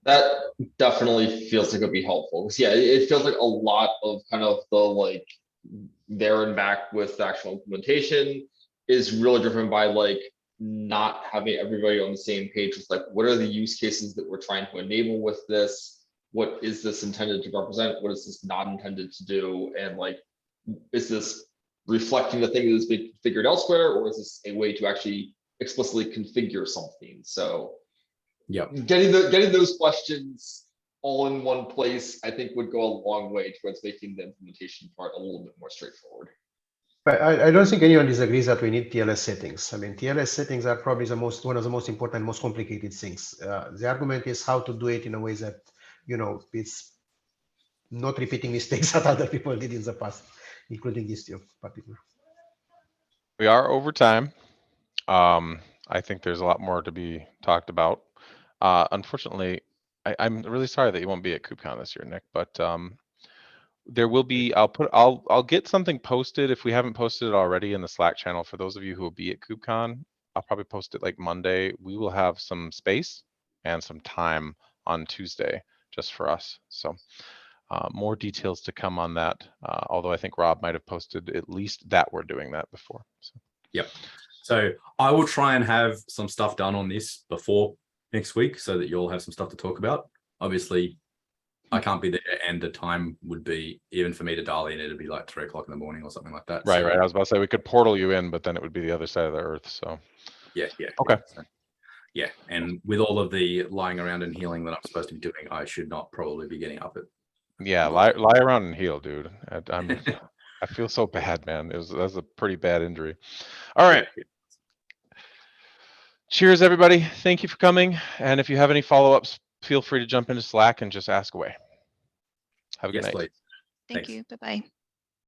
That definitely feels like it'd be helpful. Because it feels like a lot of kind of the like there and back with the actual implementation is really driven by like not having everybody on the same page with like what are the use cases that we're trying to enable with this? What is this intended to represent? What is this not intended to do? And like, is this reflecting the thing that is being configured elsewhere, or is this a way to actually explicitly configure something? So yeah, getting those questions all in one place, I think would go a long way towards making the implementation part a little bit more straightforward. But I don't think anyone disagrees that we need TLS settings. I mean, TLS settings are probably one of the most important, most complicated things. The argument is how to do it in a way that, it's not repeating mistakes that other people did in the past, including this two particular. We are over time. I think there's a lot more to be talked about. Unfortunately, I'm really sorry that you won't be at KubeCon this year, Nick, but there will be, I'll get something posted if we haven't posted it already in the Slack channel for those of you who will be at KubeCon. I'll probably post it like Monday. We will have some space and some time on Tuesday just for us. So more details to come on that. Although I think Rob might have posted at least that we're doing that before. So. Yep. So I will try and have some stuff done on this before next week so that you'll have some stuff to talk about. Obviously, I can't be there, and the time would be, even for me to dial in, it'd be like 3 o'clock in the morning or something like that. Right. I was about to say we could portal you in, but then it would be the other side of the earth. So yeah. Okay. Yeah, and with all of the lying around and healing that I'm supposed to be doing, I should not probably be getting up at. Yeah, lie around and heal, dude. I feel so bad, man. That's a pretty bad injury. All right. Yeah. Cheers, everybody. Thank you for coming. And if you have any follow-ups, feel free to jump into Slack and just ask away. Have a good night. Please. Thank Thanks. you. Bye-bye.